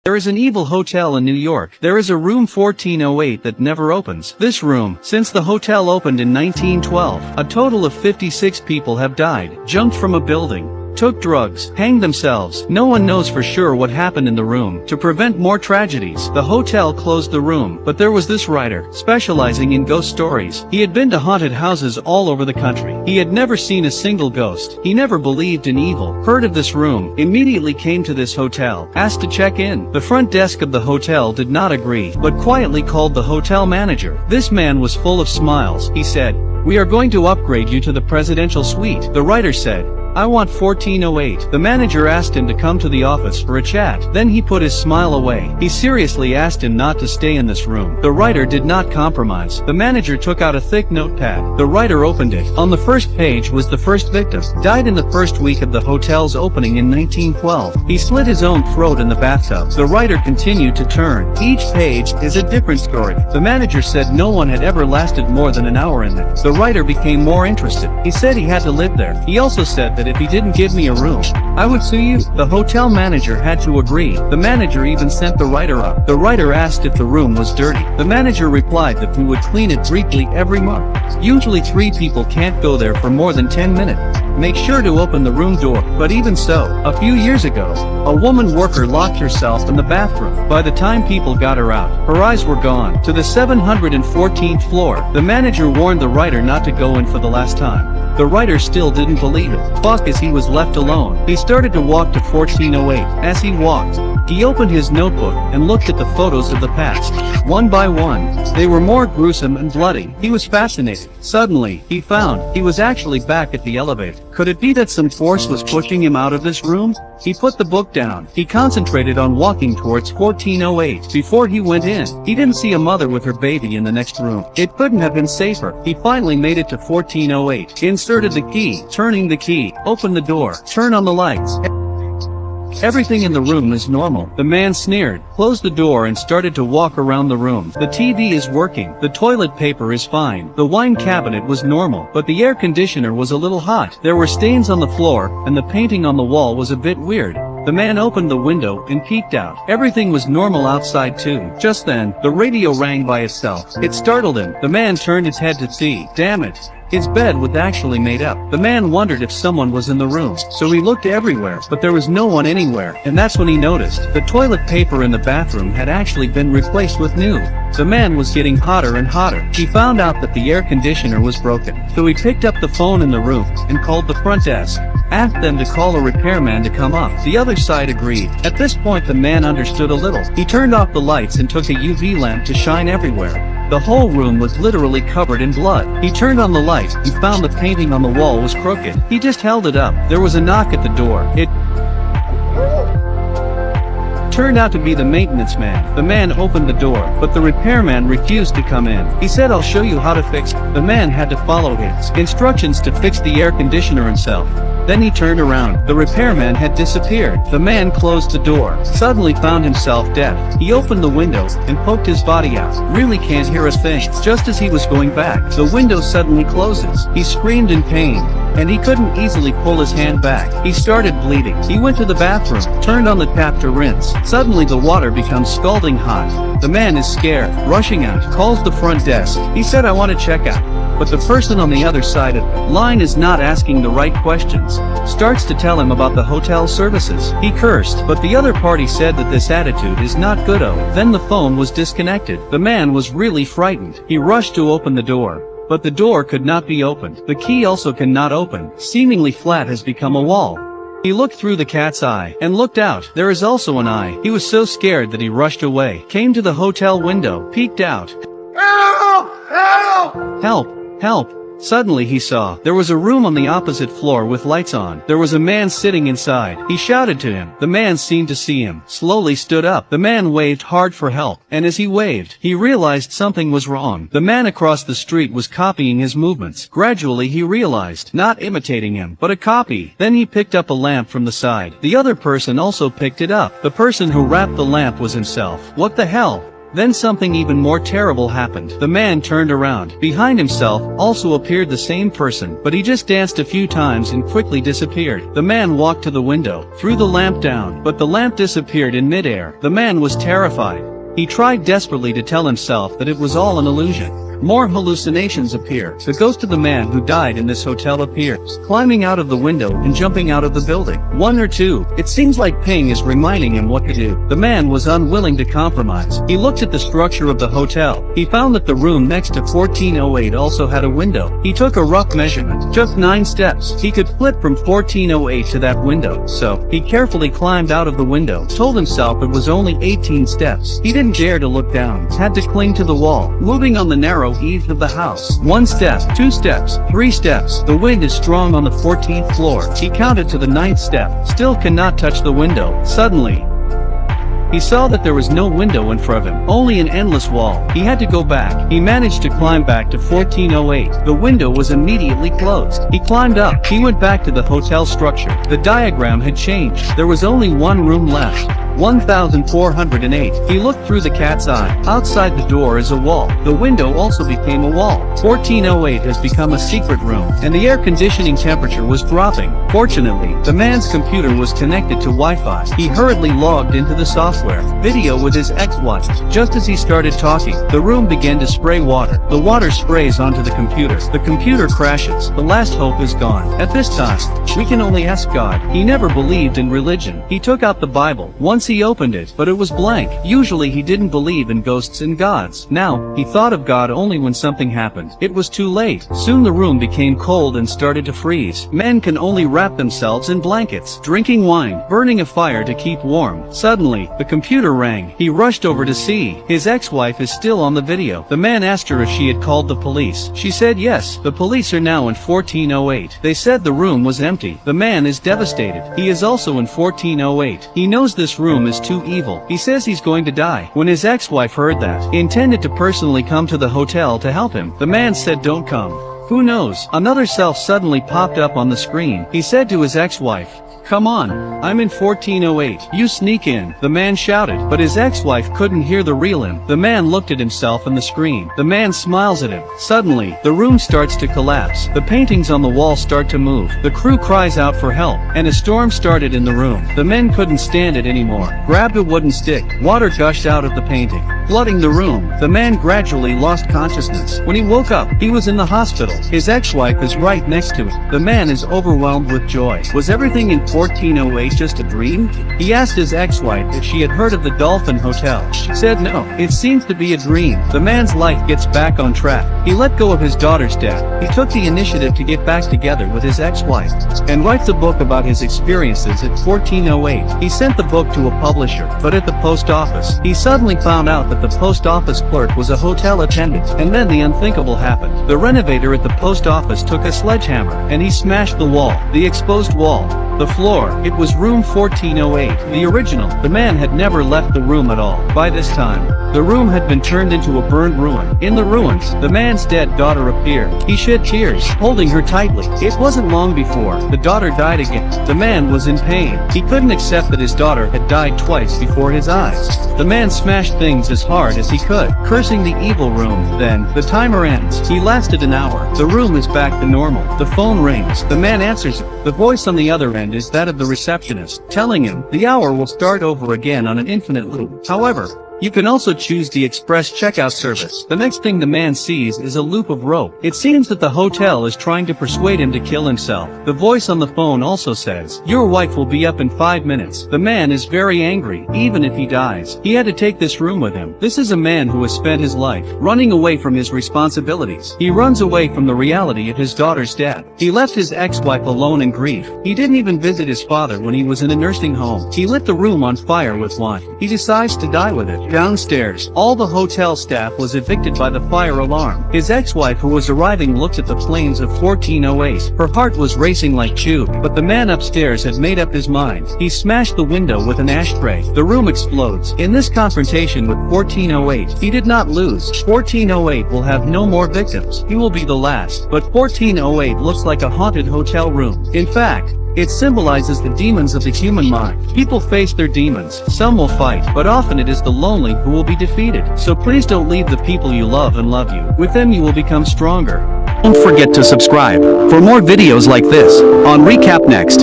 There is an evil hotel in New York. There is a room 1408 that never opens. This room, since the hotel opened in 1912, a total of 56 people have died, jumped from a building, took drugs, hanged themselves. No one knows for sure what happened in the room. To prevent more tragedies, the hotel closed the room. But there was this writer, specializing in ghost stories. He had been to haunted houses all over the country. He had never seen a single ghost. He never believed in evil. Heard of this room, immediately came to this hotel, asked to check in. The front desk of the hotel did not agree, but quietly called the hotel manager. This man was full of smiles. He said, "We are going to upgrade you to the presidential suite." The writer said, "I want 1408. The manager asked him to come to the office for a chat. Then he put his smile away. He seriously asked him not to stay in this room. The writer did not compromise. The manager took out a thick notepad. The writer opened it. On the first page was the first victim. Died in the first week of the hotel's opening in 1912. He slit his own throat in the bathtub. The writer continued to turn. Each page is a different story. The manager said no one had ever lasted more than an hour in there. The writer became more interested. He said he had to live there. He also said that if he didn't give me a room, I would sue you. The hotel manager had to agree. The manager even sent the writer up. The writer asked if the room was dirty. The manager replied that we would clean it briefly every month. Usually 3 people can't go there for more than 10 minutes. Make sure to open the room door. But even so, a few years ago, a woman worker locked herself in the bathroom. By the time people got her out, her eyes were gone. To the 714th floor, the manager warned the writer not to go in for the last time. The writer still didn't believe it. Fuck, as he was left alone. He started to walk to 1408. As he walked, he opened his notebook and looked at the photos of the past. One by one, they were more gruesome and bloody. He was fascinated. Suddenly, he found he was actually back at the elevator. Could it be that some force was pushing him out of this room? He put the book down. He concentrated on walking towards 1408. Before he went in, he didn't see a mother with her baby in the next room. It couldn't have been safer. He finally made it to 1408. Inserted the key, turning the key, opened the door, turn on the lights. Everything in the room is normal. The man sneered, closed the door and started to walk around the room. The TV is working. The toilet paper is fine. The wine cabinet was normal, but the air conditioner was a little hot. There were stains on the floor, and the painting on the wall was a bit weird. The man opened the window and peeked out. Everything was normal outside too. Just then, the radio rang by itself. It startled him. The man turned his head to see. Damn it. His bed was actually made up. The man wondered if someone was in the room, so he looked everywhere, but there was no one anywhere, and that's when he noticed the toilet paper in the bathroom had actually been replaced with new. The man was getting hotter and hotter. He found out that the air conditioner was broken, so he picked up the phone in the room and called the front desk, asked them to call a repairman to come up. The other side agreed. At this point the man understood a little. He turned off the lights and took a UV lamp to shine everywhere. The whole room was literally covered in blood. He turned on the light. He found the painting on the wall was crooked. He just held it up. There was a knock at the door. It turned out to be the maintenance man. The man opened the door, but the repairman refused to come in. He said, "I'll show you how to fix it." The man had to follow his instructions to fix the air conditioner himself. Then he turned around. The repairman had disappeared. The man closed the door, suddenly found himself deaf. He opened the window and poked his body out. Really can't hear a thing. Just as he was going back, the window suddenly closes. He screamed in pain, and he couldn't easily pull his hand back. He started bleeding. He went to the bathroom, turned on the tap to rinse. Suddenly the water becomes scalding hot. The man is scared, rushing out, calls the front desk. He said, "I want to check out." But the person on the other side of the line is not asking the right questions. Starts to tell him about the hotel services. He cursed, but the other party said that this attitude is not good. Then the phone was disconnected. The man was really frightened. He rushed to open the door, but the door could not be opened. The key also cannot open. Seemingly flat has become a wall. He looked through the cat's eye and looked out. There is also an eye. He was so scared that he rushed away. Came to the hotel window, peeked out. Help! Help! Help! Help! Suddenly he saw there was a room on the opposite floor with lights on. There was a man sitting inside. He shouted to him. The man seemed to see him, slowly stood up. The man waved hard for help, and as he waved, he realized something was wrong. The man across the street was copying his movements. Gradually he realized, not imitating him, but a copy. Then he picked up a lamp from the side. The other person also picked it up. The person who wrapped the lamp was himself. What the hell? Then something even more terrible happened. The man turned around. Behind himself also appeared the same person, but he just danced a few times and quickly disappeared. The man walked to the window, threw the lamp down, but the lamp disappeared in midair. The man was terrified. He tried desperately to tell himself that it was all an illusion. More hallucinations appear. The ghost of the man who died in this hotel appears, climbing out of the window and jumping out of the building. 1 or 2. It seems like Ping is reminding him what to do. The man was unwilling to compromise. He looked at the structure of the hotel. He found that the room next to 1408 also had a window. He took a rough measurement, just 9 steps. He could flip from 1408 to that window, so he carefully climbed out of the window, told himself it was only 18 steps. He didn't dare to look down, had to cling to the wall, moving on the narrow eaves of the house. 1 step, 2 steps, 3 steps. The wind is strong on the 14th floor. He counted to the 9th step, still cannot touch the window. Suddenly, he saw that there was no window in front of him, only an endless wall. He had to go back. He managed to climb back to 1408. The window was immediately closed. He climbed up. He went back to the hotel structure. The diagram had changed. There was only one room left. 1408. He looked through the cat's eye. Outside the door is a wall. The window also became a wall. 1408 has become a secret room, and the air conditioning temperature was dropping. Fortunately, the man's computer was connected to Wi-Fi. He hurriedly logged into the software video with his ex-wife. Just as he started talking, the room began to spray water. The water sprays onto the computer. The computer crashes. The last hope is gone. At this time, we can only ask God. He never believed in religion. He took out the Bible. Once he opened it, but it was blank. Usually he didn't believe in ghosts and gods. Now, he thought of God only when something happened. It was too late. Soon the room became cold and started to freeze. Men can only wrap themselves in blankets, drinking wine, burning a fire to keep warm. Suddenly, the computer rang. He rushed over to see. His ex-wife is still on the video. The man asked her if she had called the police. She said yes. The police are now in 1408. They said the room was empty. The man is devastated. He is also in 1408. He knows this room is too evil. He says he's going to die. When his ex-wife heard that, he intended to personally come to the hotel to help him. The man said don't come. Who knows? Another self suddenly popped up on the screen. He said to his ex-wife, "Come on, I'm in 1408. You sneak in," the man shouted, but his ex-wife couldn't hear the real him. The man looked at himself in the screen. The man smiles at him. Suddenly, the room starts to collapse. The paintings on the wall start to move. The crew cries out for help, and a storm started in the room. The men couldn't stand it anymore. Grabbed a wooden stick. Water gushed out of the painting, flooding the room. The man gradually lost consciousness. When he woke up, he was in the hospital. His ex-wife is right next to him. The man is overwhelmed with joy. Was everything in 1408 just a dream? He asked his ex-wife if she had heard of the Dolphin Hotel. She said no, it seems to be a dream. The man's life gets back on track. He let go of his daughter's death. He took the initiative to get back together with his ex-wife and writes a book about his experiences at 1408. He sent the book to a publisher, but at the post office, he suddenly found out that the post office clerk was a hotel attendant. And then the unthinkable happened. The renovator at the post office took a sledgehammer and he smashed the wall, the exposed wall, the floor. It was room 1408, the original. The man had never left the room at all. By this time, the room had been turned into a burned ruin. In the ruins, the man's dead daughter appeared. He shed tears, holding her tightly. It wasn't long before the daughter died again. The man was in pain. He couldn't accept that his daughter had died twice before his eyes. The man smashed things as hard as he could, cursing the evil room. Then, the timer ends. He lasted an hour. The room is back to normal. The phone rings. The man answers it. The voice on the other end is that of the receptionist, telling him the hour will start over again on an infinite loop. However, you can also choose the express checkout service. The next thing the man sees is a loop of rope. It seems that the hotel is trying to persuade him to kill himself. The voice on the phone also says, "Your wife will be up in 5 minutes." The man is very angry, even if he dies. He had to take this room with him. This is a man who has spent his life running away from his responsibilities. He runs away from the reality of his daughter's death. He left his ex-wife alone in grief. He didn't even visit his father when he was in a nursing home. He lit the room on fire with wine. He decides to die with it. Downstairs, all the hotel staff was evicted by the fire alarm. His ex-wife who was arriving looked at the flames of 1408. Her heart was racing like tube, but the man upstairs had made up his mind. He smashed the window with an ashtray. The room explodes. In this confrontation with 1408, he did not lose. 1408 will have no more victims. He will be the last. But 1408 looks like a haunted hotel room. In fact, It symbolizes the demons of the human mind. People face their demons, some will fight, but often it is the lonely who will be defeated. So please don't leave the people you love and love you. With them you will become stronger. Don't forget to subscribe for more videos like this on Recap Next.